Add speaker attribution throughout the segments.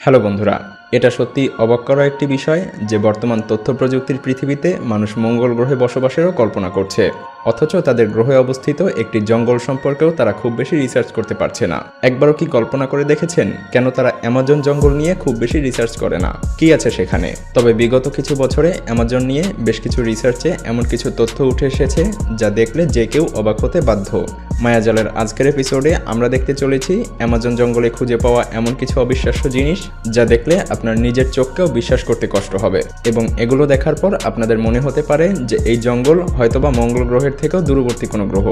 Speaker 1: Hello বন্ধুরা, এটা সত্যি অবাক করা একটি বিষয় যে বর্তমান তথ্য প্রযুক্তির পৃথিবীতে মানুষ মঙ্গল গ্রহে বসবাসেরও কল্পনা করছে, অথচ তাদের গ্রহে অবস্থিত একটি জঙ্গল সম্পর্কেও তারা খুব বেশি রিসার্চ করতে পারছে না। একবারও কি কল্পনা করে দেখেছেন কেন তারা অ্যামাজন জঙ্গল নিয়ে খুব বেশি রিসার্চ করে না? কি আছে সেখানে? তবে বিগত কিছু বছরে অ্যামাজন নিয়ে বেশ কিছু রিসার্চে এমন কিছু তথ্য উঠে এসেছে যা দেখলে যে কেউ অবাক হতে বাধ্য। মায়াজালের আজকের এপিসোডে আমরা দেখতে চলেছি অ্যামাজন জঙ্গলে খুঁজে পাওয়া এমন কিছু অবিশ্বাস্য জিনিস যা দেখলে আপনার নিজের চোখকেও বিশ্বাস করতে কষ্ট হবে, এবং এগুলো দেখার পর আপনাদের মনে হতে পারে যে এই জঙ্গল হয়তোবা মঙ্গল গ্রহের থেকেও দূরবর্তী কোনো গ্রহ।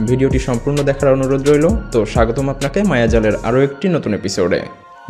Speaker 1: ভিডিওটি সম্পূর্ণ দেখার অনুরোধ রইল। তো স্বাগতম আপনাকে মায়াজালের আরও একটি নতুন এপিসোডে।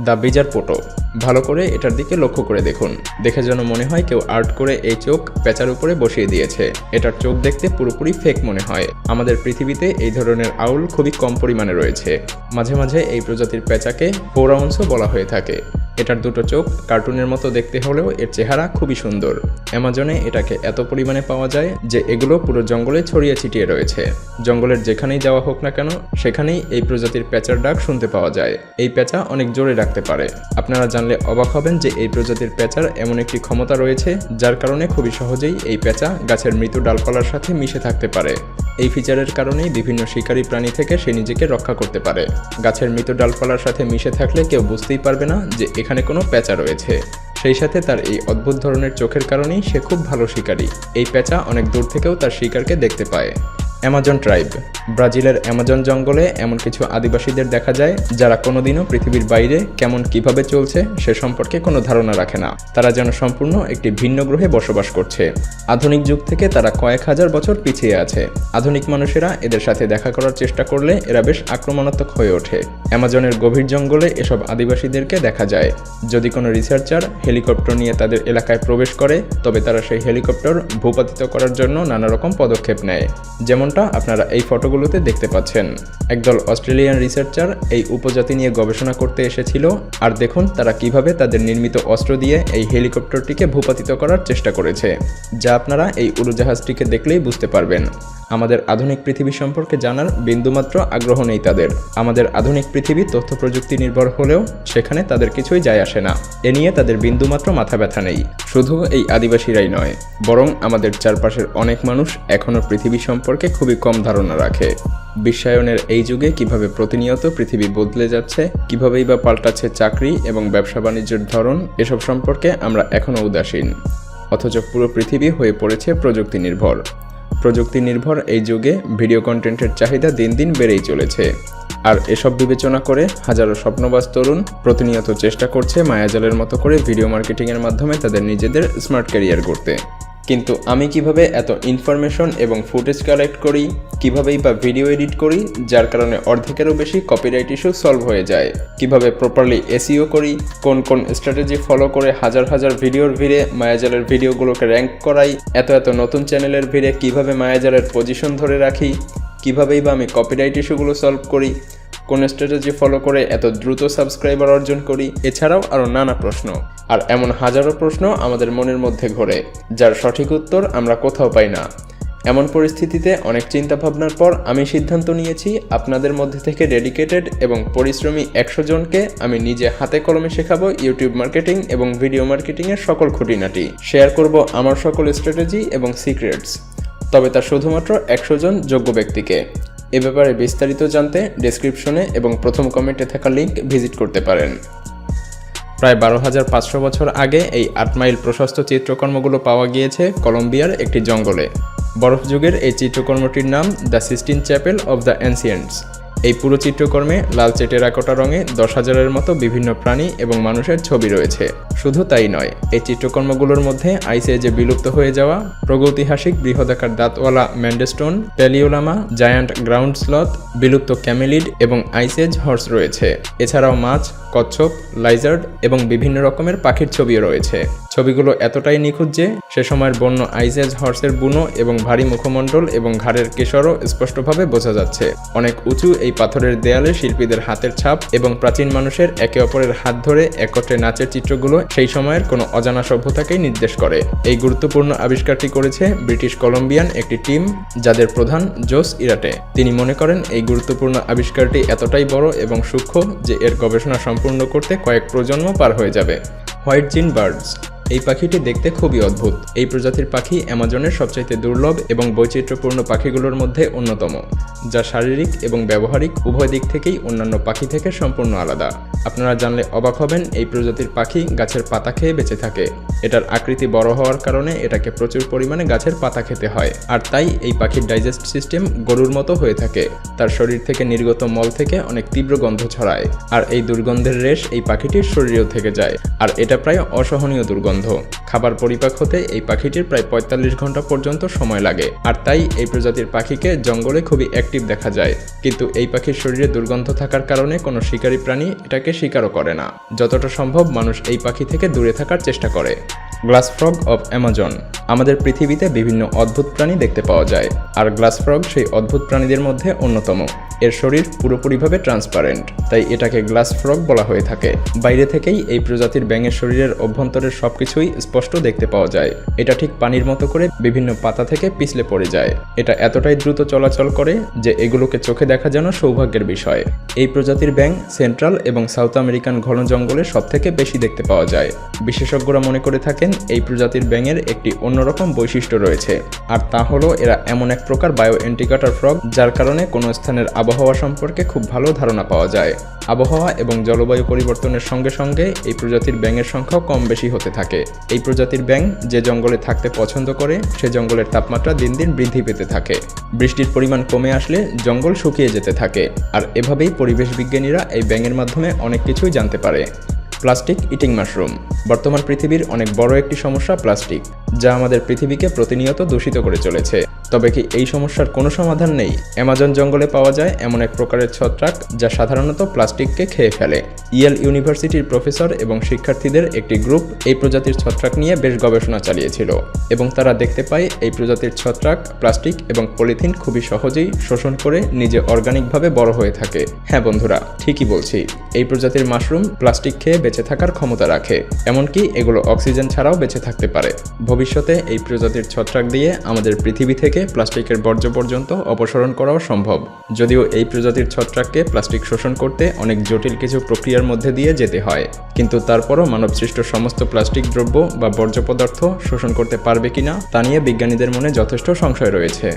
Speaker 1: The bizarre potto. ভালো করে এটার দিকে লক্ষ্য করে দেখুন, দেখে যেন মনে হয় কেউ আর্ট করে এই চোখ পেঁচার উপরে বসিয়ে দিয়েছে। এটার চোখ দেখতে পুরোপুরি ফেক মনে হয়। আমাদের পৃথিবীতে এই ধরনের আউল খুবই কম পরিমাণে রয়েছে। মাঝে মাঝে এই প্রজাতির পেঁচাকে পৌরাংশ বলা হয়ে থাকে। এটার দুটো চোখ কার্টুনের মতো দেখতে হলেও এর চেহারা খুবই সুন্দর। অ্যামাজনে এটাকে এত পরিমাণে পাওয়া যায় যে এগুলো পুরো জঙ্গলে ছড়িয়ে ছিটিয়ে রয়েছে। জঙ্গলের যেখানেই যাওয়া হোক না কেন সেখানেই এই প্রজাতির পেঁচার ডাক শুনতে পাওয়া যায়। এই পেঁচা অনেক জোরে ডাকতে পারে। আপনারা জানলে অবাক হবেন যে এই প্রজাতির পেঁচার এমন একটি ক্ষমতা রয়েছে যার কারণে খুবই সহজেই এই পেঁচা গাছের মৃত ডালপালার সাথে মিশে থাকতে পারে। এই ফিচারের কারণেই বিভিন্ন শিকারী প্রাণী থেকে সে নিজেকে রক্ষা করতে পারে। গাছের মৃত ডালপালার সাথে মিশে থাকলে কেউ বুঝতেই পারবে না যে এখানে কোনো পেঁচা রয়েছে। সেই সাথে তার এই অদ্ভুত ধরনের চোখের কারণেই সে খুব ভালো শিকারী। এই পেঁচা অনেক দূর থেকেও তার শিকারকে দেখতে পায়। Amazon tribe. ব্রাজিলের অ্যামাজন জঙ্গলে এমন কিছু আদিবাসীদের দেখা যায় যারা কোনোদিনও পৃথিবীর বাইরে কিভাবে চলছে সে সম্পর্কে কোনো ধারণা রাখে না। তারা যেন সম্পূর্ণ একটি ভিন্ন গ্রহে বসবাস করছে। আধুনিক যুগ থেকে তারা কয়েক হাজার বছর পিছিয়ে আছে। আধুনিক মানুষেরা এদের সাথে দেখা করার চেষ্টা করলে এরা বেশ আক্রমণাত্মক হয়ে ওঠে। অ্যামাজনের গভীর জঙ্গলে এসব আদিবাসীদেরকে দেখা যায়। যদি কোনো রিসার্চার হেলিকপ্টার নিয়ে তাদের এলাকায় প্রবেশ করে তবে তারা সেই হেলিকপ্টার ভূপাতিত করার জন্য নানা রকম পদক্ষেপ নেয়, যেমনটা আপনারা এই ফটোগুলোতে দেখতে পাচ্ছেন। একদল অস্ট্রেলিয়ান রিসার্চার এই উপজাতি নিয়ে গবেষণা করতে এসেছিল, আর দেখুন তারা কিভাবে তাদের নির্মিত অস্ত্র দিয়ে এই হেলিকপ্টারটিকে ভূপাতিত করার চেষ্টা করেছে, যা আপনারা এই উড়োজাহাজটিকে দেখলেই বুঝতে পারবেন। আমাদের আধুনিক পৃথিবী সম্পর্কে জানার বিন্দুমাত্র আগ্রহ নেই তাদের। আমাদের আধুনিক পৃথিবী তথ্য প্রযুক্তি নির্ভর হলেও সেখানে তাদের কিছুই যায় আসে না। এ নিয়ে তাদের বিন্দুমাত্র মাথা ব্যথা নেই। শুধু এই আদিবাসীরাই নয়, বরং আমাদের চারপাশের অনেক মানুষ এখনও পৃথিবী সম্পর্কে খুবই কম ধারণা রাখে। বিশ্বায়নের এই যুগে কিভাবে প্রতিনিয়ত পৃথিবী বদলে যাচ্ছে, কিভাবেই বা পাল্টাচ্ছে চাকরি এবং ব্যবসা বাণিজ্যের ধরন, এসব সম্পর্কে আমরা এখনও উদাসীন। অথচ পুরো পৃথিবী হয়ে পড়েছে প্রযুক্তি নির্ভর। প্রযুক্তি নির্ভর এই যুগে ভিডিও কন্টেন্টের চাহিদা দিন দিন বেড়েই চলেছে। আর এসব বিবেচনা করে হাজারো স্বপ্নবাজ তরুণ প্রতিনিয়ত চেষ্টা করছে মায়াজালের মতো করে ভিডিও মার্কেটিংয়ের মাধ্যমে তাদের নিজেদের স্মার্ট ক্যারিয়ার গড়তে। কিন্তু আমি কিভাবে এত ইনফরমেশন এবং ফুটেজ কালেক্ট করি, কিভাবেই বা ভিডিও এডিট করি যার কারণে অর্ধেকেরও বেশি কপিরাইট ইস্যু সলভ হয়ে যায়, কিভাবে প্রপারলি এসইও করি, কোন স্ট্র্যাটেজি ফলো করে হাজার হাজার ভিডিওর ভিড়ে মায়াজালের ভিডিওগুলোকে র্যাঙ্ক করাই, এত নতুন চ্যানেলের ভিড়ে কিভাবে মায়াজালের পজিশন ধরে রাখি, কিভাবেই বা আমি কপিরাইট ইস্যুগুলো সলভ করি, কোন স্ট্র্যাটেজি ফলো করে এত দ্রুত সাবস্ক্রাইবার অর্জন করি, এছাড়াও আরও নানা প্রশ্ন। আর এমন হাজারো প্রশ্ন আমাদের মনের মধ্যে ঘোরে যার সঠিক উত্তর আমরা কোথাও পাই না। এমন পরিস্থিতিতে অনেক চিন্তা ভাবনার পর আমি সিদ্ধান্ত নিয়েছি আপনাদের মধ্যে থেকে ডেডিকেটেড এবং পরিশ্রমী 100 জনকে আমি নিজে হাতে কলমে শেখাবো ইউটিউব মার্কেটিং এবং ভিডিও মার্কেটিংয়ের সকল খুঁটিনাটি। শেয়ার করব আমার সকল স্ট্র্যাটেজি এবং সিক্রেটস, তবে তা শুধুমাত্র 100 জন যোগ্য ব্যক্তিকে। এ ব্যাপারে বিস্তারিত জানতে ডেসক্রিপশনে এবং প্রথম কমেন্টে থাকা লিঙ্ক ভিজিট করতে পারেন। প্রায় 12,500 বছর আগে এই 8 মাইল প্রশস্ত চিত্রকর্মগুলো পাওয়া গিয়েছে কলম্বিয়ার একটি জঙ্গলে। বরফ যুগের এই চিত্রকর্মটির নাম the Sistine Chapel of the Ancients. এই পুরো চিত্রকর্মে লালচে টেরাকোটা রঙে 10,000-এর মতো বিভিন্ন প্রাণী এবং মানুষের ছবি রয়েছে। শুধু তাই নয়, এই চিত্রকর্মগুলোর মধ্যে আইস এজে বিলুপ্ত হয়ে যাওয়া প্রাগৈতিহাসিক বৃহদাকার দাঁতওয়ালা ম্যান্ডেস্টোন, প্যালিওলামা, জায়ান্ট গ্রাউন্ড স্লথ, বিলুপ্ত ক্যামেলিড এবং আইস এজ হর্স রয়েছে। এছাড়াও মাছ, কচ্ছপ, লাইজার্ড এবং বিভিন্ন রকমের পাখির ছবিও রয়েছে। ছবিগুলো এতটাই নিখুঁত যে সে সময়ের বন্য আইস এজ হর্সের বুনো এবং ভারী মুখমণ্ডল এবং ঘাড়ের কেশরও স্পষ্টভাবে বোঝা যাচ্ছে। অনেক উঁচু এই পাথরের দেয়ালে শিল্পীদের হাতের ছাপ এবং প্রাচীন মানুষের একে অপরের হাত ধরে একত্রে নাচের চিত্রগুলো সেই সময়ের কোনো অজানা সভ্যতাকেই নির্দেশ করে। এই গুরুত্বপূর্ণ আবিষ্কারটি করেছে ব্রিটিশ কলম্বিয়ান একটি টিম, যাদের প্রধান জোস ইরাটে। তিনি মনে করেন এই গুরুত্বপূর্ণ আবিষ্কারটি এতটাই বড় এবং সূক্ষ্ম যে এর গবেষণা সম্পূর্ণ করতে কয়েক প্রজন্ম পার হয়ে যাবে। হোয়াইট জিন বার্ডস। এই পাখিটি দেখতে খুবই অদ্ভুত। এই প্রজাতির পাখি অ্যামাজনের সবচাইতে দুর্লভ এবং বৈচিত্র্যপূর্ণ পাখিগুলোর মধ্যে অন্যতম, যা শারীরিক এবং ব্যবহারিক উভয় দিক থেকেই অন্যান্য পাখি থেকে সম্পূর্ণ আলাদা। আপনারা জানলে অবাক হবেন, এই প্রজাতির পাখি গাছের পাতা খেয়ে বেঁচে থাকে। এটার আকৃতি বড় হওয়ার কারণে এটাকে প্রচুর পরিমাণে গাছের পাতা খেতে হয়, আর তাই এই পাখির ডাইজেস্ট সিস্টেম গরুর মতো হয়ে থাকে। তার শরীর থেকে নির্গত মল থেকে অনেক তীব্র গন্ধ ছড়ায়, আর এই দুর্গন্ধের রেশ এই পাখিটির শরীরেও থেকে যায়, আর এটা প্রায় অসহনীয় দুর্গন্ধ। খাবার পরিপাক হতে এই পাখিটির প্রায় ৪৫ ঘন্টা পর্যন্ত সময় লাগে, আর তাই এই প্রজাতির পাখিকে জঙ্গলে খুবই অ্যাক্টিভ দেখা যায়। কিন্তু এই পাখির শরীরে দুর্গন্ধ থাকার কারণে কোনো শিকারী প্রাণী এটাকে শিকারও করে না। যতটা সম্ভব মানুষ এই পাখি থেকে দূরে থাকার চেষ্টা করে। Glass frog of Amazon. আমাদের পৃথিবীতে বিভিন্ন অদ্ভুত প্রাণী দেখতে পাওয়া যায়, আর গ্লাস ফ্রগ সেই অদ্ভুত প্রাণীদের মধ্যে অন্যতম। এর শরীর পুরোপুরিভাবে ট্রান্সপারেন্ট, তাই এটাকে গ্লাস ফ্রগ বলা হয়ে থাকে। বাইরে থেকেই এই প্রজাতির ব্যাঙের শরীরের অভ্যন্তরের সবকিছুই স্পষ্ট দেখতে পাওয়া যায়। এটা ঠিক পানির মতো করে বিভিন্ন পাতা থেকে পিছলে পড়ে যায়। এটা এতটাই দ্রুত চলাচল করে যে এগুলোকে চোখে দেখা যেন সৌভাগ্যের বিষয়। এই প্রজাতির ব্যাঙ সেন্ট্রাল এবং সাউথ আমেরিকান ঘন জঙ্গলে সবথেকে বেশি দেখতে পাওয়া যায়। বিশেষজ্ঞরা মনে করে থাকেন এই প্রজাতির ব্যাঙের একটি অন্যরকম বৈশিষ্ট্য রয়েছে, আর তা হলো এরা এমন এক প্রকার বায়ো এন্টিকাটার ফ্রগ, যার কারণে কোনো স্থানের আবহাওয়া সম্পর্কে খুব ভালো ধারণা পাওয়া যায়। আবহাওয়া এবং জলবায়ু পরিবর্তনের সঙ্গে সঙ্গে এই প্রজাতির ব্যাঙের সংখ্যাও কম বেশি হতে থাকে। এই প্রজাতির ব্যাঙ যে জঙ্গলে থাকতে পছন্দ করে, সে জঙ্গলের তাপমাত্রা দিন দিন বৃদ্ধি পেতে থাকে। বৃষ্টির পরিমাণ কমে আসলে জঙ্গল শুকিয়ে যেতে থাকে, আর এভাবেই পরিবেশ বিজ্ঞানীরা এই ব্যাঙের মাধ্যমে অনেক কিছুই জানতে পারে। Plastic eating mushroom. বর্তমান পৃথিবীর অনেক বড় একটি সমস্যা প্লাস্টিক, যা আমাদের পৃথিবীকে প্রতিনিয়ত দূষিত করে চলেছে। তবে কি এই সমস্যার কোনো সমাধান নেই? অ্যামাজন জঙ্গলে পাওয়া যায় এমন এক প্রকারের ছত্রাক যা সাধারণত প্লাস্টিককে খেয়ে ফেলে। ইয়েল ইউনিভার্সিটির প্রফেসর এবং শিক্ষার্থীদের একটি গ্রুপ এই প্রজাতির ছত্রাক নিয়ে বেশ গবেষণা চালিয়েছিল, এবং তারা দেখতে পায় এই প্রজাতির ছত্রাক প্লাস্টিক এবং পলিথিন খুবই সহজেই শোষণ করে নিজে অর্গানিকভাবে বড় হয়ে থাকে। হ্যাঁ বন্ধুরা, ঠিকই বলছি, এই প্রজাতির মাশরুম প্লাস্টিক খেয়ে বেঁচে থাকার ক্ষমতা রাখে, এমনকি এগুলো অক্সিজেন ছাড়াও বেঁচে থাকতে পারে। ভবিষ্যতে এই প্রজাতির ছত্রাক দিয়ে আমাদের পৃথিবী থেকে প্লাস্টিকের বর্জ্য পর্যন্ত অপসারণ করাও সম্ভব। যদিও এই প্রজাতির ছত্রাককে প্লাস্টিক শোষণ করতে অনেক জটিল কিছু প্রক্রিয়ার মধ্যে দিয়ে যেতে হয়, কিন্তু তারপরও মানবসৃষ্ট সমস্ত প্লাস্টিক দ্রব্য বা বর্জ্য পদার্থ শোষণ করতে পারবে কিনা তা নিয়ে বিজ্ঞানীদের মনে যথেষ্ট সংশয় রয়েছে।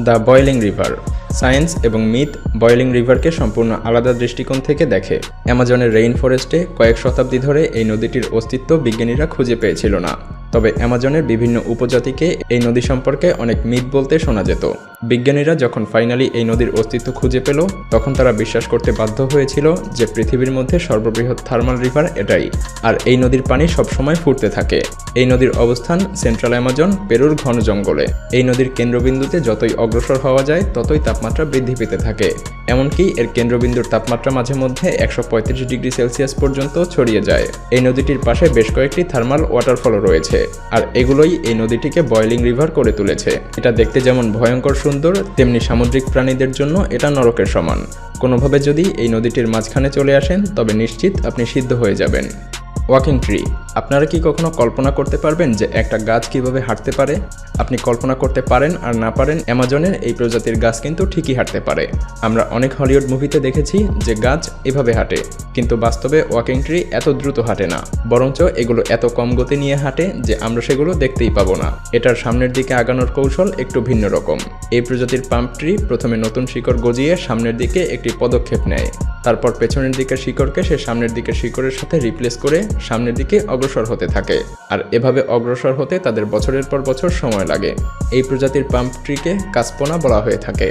Speaker 1: The boiling river. সায়েন্স এবং মিথ বয়েলিং রিভারকে সম্পূর্ণ আলাদা দৃষ্টিকোণ থেকে দেখে। অ্যামাজনের রেইন ফরেস্টে কয়েক শতাব্দী ধরে এই নদীটির অস্তিত্ব বিজ্ঞানীরা খুঁজে পেয়েছিল না। তবে অ্যামাজনের বিভিন্ন উপজাতিকে এই নদী সম্পর্কে অনেক মিথ বলতে শোনা যেত। বিজ্ঞানীরা যখন ফাইনালি এই নদীর অস্তিত্ব খুঁজে পেল, তখন তারা বিশ্বাস করতে বাধ্য হয়েছিল যে পৃথিবীর মধ্যে সর্ববৃহৎ থার্মাল রিভার এটাই, আর এই নদীর পানি সবসময় ফুটতে থাকে। এই নদীর অবস্থান সেন্ট্রাল অ্যামাজন পেরুর ঘন জঙ্গলে। এই নদীর কেন্দ্রবিন্দুতে যতই অগ্রসর হওয়া যায় ততই তাপমাত্রা বৃদ্ধি পেতে থাকে, এমনকি এর কেন্দ্রবিন্দুর তাপমাত্রা মাঝে মধ্যে ১৩৫ ডিগ্রি সেলসিয়াস পর্যন্ত ছড়িয়ে যায়। এই নদীটির পাশে বেশ কয়েকটি থার্মাল ওয়াটারফলও রয়েছে, আর এগুলোই এই নদীটিকে বয়েলিং রিভার করে তুলেছে। এটা দেখতে যেমন ভয়ঙ্কর সুন্দর, তেমনি সামুদ্রিক প্রাণীদের জন্য এটা নরকের সমান। কোনোভাবে যদি এই নদীটির মাঝখানে চলে আসেন, তবে নিশ্চিত আপনি সিদ্ধ হয়ে যাবেন। Walking tree. আপনারা কি কখনো কল্পনা করতে পারবেন যে একটা গাছ কিভাবে হাঁটতে পারে? আপনি কল্পনা করতে পারেন আর না পারেন, অ্যামাজনের এই প্রজাতির গাছ কিন্তু ঠিকই হাঁটতে পারে। আমরা অনেক হলিউড মুভিতে দেখেছি যে গাছ এভাবে হাঁটে, কিন্তু বাস্তবে ওয়াকিং ট্রি এত দ্রুত হাঁটে না, বরঞ্চ এগুলো এত কম গতি নিয়ে হাঁটে যে আমরা সেগুলো দেখতেই পাবো না। এটার সামনের দিকে আগানোর কৌশল একটু ভিন্ন রকম। এই প্রজাতির পাম্প ট্রি প্রথমে নতুন শিকড় গজিয়ে সামনের দিকে একটি পদক্ষেপ নেয়, তারপর পেছনের দিকের শিকড়কে সে সামনের দিকের শিকড়ের সাথে রিপ্লেস করে সামনের দিকে অগ্রসর হতে থাকে, আর এভাবে অগ্রসর হতে তাদের বছরের পর বছর সময় লাগে। এই প্রজাতির পাম্প ট্রিকে কাসপোনা বলা হয়ে থাকে।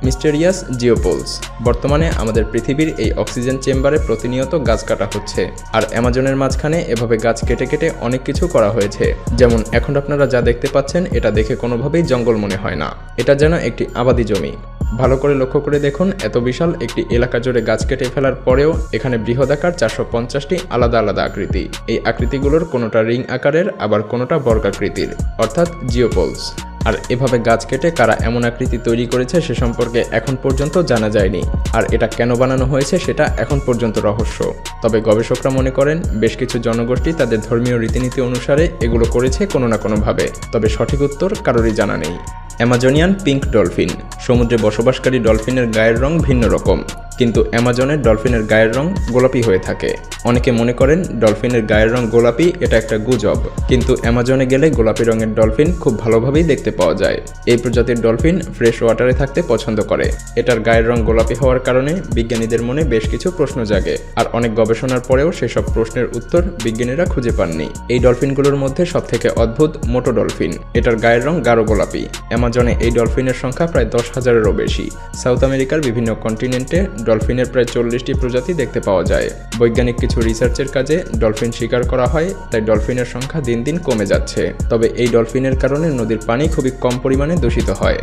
Speaker 1: মিস্টেরিয়াস জিওপোলস। বর্তমানে আমাদের পৃথিবীর এই অক্সিজেন চেম্বারে প্রতিনিয়ত গাছ কাটা হচ্ছে, আর অ্যামাজনের মাঝখানে এভাবে গাছ কেটে কেটে অনেক কিছু করা হয়েছে। যেমন এখন আপনারা যা দেখতে পাচ্ছেন, এটা দেখে কোনোভাবেই জঙ্গল মনে হয় না, এটা যেন একটি আবাদি জমি। ভালো করে লক্ষ্য করে দেখুন, এত বিশাল একটি এলাকা জুড়ে গাছ কেটে ফেলার পরেও এখানে বৃহদাকার 450টি আলাদা আলাদা আকৃতি। এই আকৃতিগুলোর কোনোটা রিং আকারের, আবার কোনোটা বর্গাকৃতির, অর্থাৎ জিওপোলস। আর এভাবে গাছ কেটে কারা এমন আকৃতি তৈরি করেছে সে সম্পর্কে এখন পর্যন্ত জানা যায়নি। আর এটা কেন বানানো হয়েছে সেটা এখন পর্যন্ত রহস্য। তবে গবেষকরা মনে করেন বেশ কিছু জনগোষ্ঠী তাদের ধর্মীয় রীতিনীতি অনুসারে এগুলো করেছে কোনো না কোনোভাবে। তবে সঠিক উত্তর কারোরই জানা নেই। অ্যামাজনিয়ান পিঙ্ক ডলফিন। সমুদ্রে বসবাসকারী ডলফিনের গায়ের রং ভিন্ন রকম, কিন্তু অ্যামাজনের ডলফিনের গায়ের রং গোলাপি হয়ে থাকে। অনেকে মনে করেন ডলফিনের গায়ের রং গোলাপি এটা একটা গুজব, কিন্তু অ্যামাজনে গেলে গোলাপি রঙের ডলফিন খুব ভালোভাবেই দেখতে পাওয়া যায়। এই প্রজাতির ডলফিন ফ্রেশ ওয়াটারে থাকতে পছন্দ করে। এটার গায়ের রং গোলাপি হওয়ার কারণে বিজ্ঞানীদের মনে বেশ কিছু প্রশ্ন জাগে, আর অনেক গবেষণার পরেও সেসব প্রশ্নের উত্তর বিজ্ঞানীরা খুঁজে পাননি। এই ডলফিনগুলোর মধ্যে সবথেকে অদ্ভুত মোটো ডলফিন। এটার গায়ের রং গাঢ় গোলাপি। অ্যামাজনে এই ডলফিনের সংখ্যা প্রায় 10,000-এরও বেশি। সাউথ আমেরিকার বিভিন্ন কন্টিনেন্টে ডলফিনের প্রায় 40টি প্রজাতি দেখতে পাওয়া যায়। বৈজ্ঞানিক কিছু রিসার্চের কাজে ডলফিন শিকার করা হয়, তাই ডলফিনের সংখ্যা দিন দিন কমে যাচ্ছে। তবে এই ডলফিনের কারণে নদীর পানি খুবই কম পরিমাণে দূষিত হয়।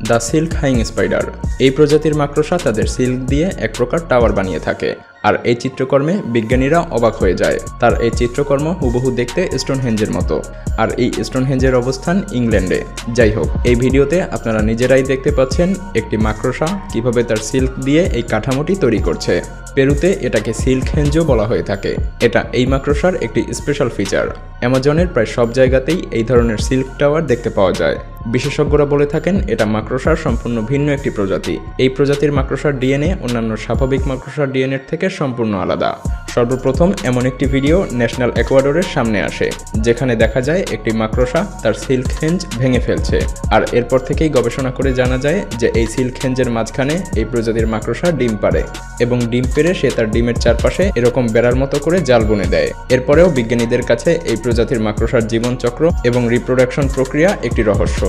Speaker 1: দ্য সিল্ক হাইং স্পাইডার। এই প্রজাতির মাকড়সা তাদের সিল্ক দিয়ে এক প্রকার টাওয়ার বানিয়ে থাকে, আর এই চিত্রকর্মে বিজ্ঞানীরা অবাক হয়ে যায়। তার এই চিত্রকর্ম হুবহু দেখতে স্টোনহেঞ্জের মতো, আর এই স্টোনহেঞ্জের অবস্থান ইংল্যান্ডে। যাই হোক, এই ভিডিওতে আপনারা নিজেরাই দেখতে পাচ্ছেন একটি মাকড়সা কিভাবে তার সিল্ক দিয়ে এই কাঠামোটি তৈরি করছে। পেরুতে এটাকে সিল্ক হেঞ্জও বলা হয়ে থাকে। এটা এই মাকড়সার একটি স্পেশাল ফিচার। অ্যামাজনের প্রায় সব জায়গাতেই এই ধরনের সিল্ক টাওয়ার দেখতে পাওয়া যায়। বিশেষজ্ঞরা বলে থাকেন এটা মাকড়সার সম্পূর্ণ ভিন্ন একটি প্রজাতি। এই প্রজাতির মাকড়সার ডিএনএ অন্যান্য স্বাভাবিক মাকড়সার ডিএনএর থেকে সম্পূর্ণ আলাদা। সর্বপ্রথম এমন একটি ভিডিও ন্যাশনাল একুয়াডোরের সামনে আসে, যেখানে দেখা যায় একটি মাকড়সা তার সিল্ক হেঞ্জ ভেঙে ফেলছে। আর এরপর থেকেই গবেষণা করে জানা যায় যে এই সিল্ক হেঞ্জের মাঝখানে এই প্রজাতির মাকড়সা ডিম পাড়ে, এবং ডিম পেড়ে সে তার ডিমের চারপাশে এরকম বেড়ার মতো করে জাল বুনে দেয়। এরপরেও বিজ্ঞানীদের কাছে এই প্রজাতির মাকড়সার জীবনচক্র এবং রিপ্রোডাকশন প্রক্রিয়া একটি রহস্য।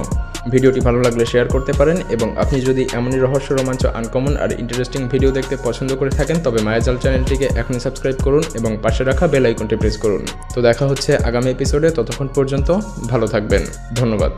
Speaker 1: ভিডিওটি ভালো লাগলে শেয়ার করতে পারেন, এবং আপনি যদি এমনই রহস্য, রোমাঞ্চ, আনকমন আর ইন্টারেস্টিং ভিডিও দেখতে পছন্দ করে থাকেন তবে মায়াজাল চ্যানেলটিকে এখনই সাবস্ক্রাইব করুন এবং পাশে রাখা বেল আইকনটি প্রেস করুন। তো দেখা হচ্ছে আগামী এপিসোডে। ততক্ষণ পর্যন্ত ভালো থাকবেন। ধন্যবাদ।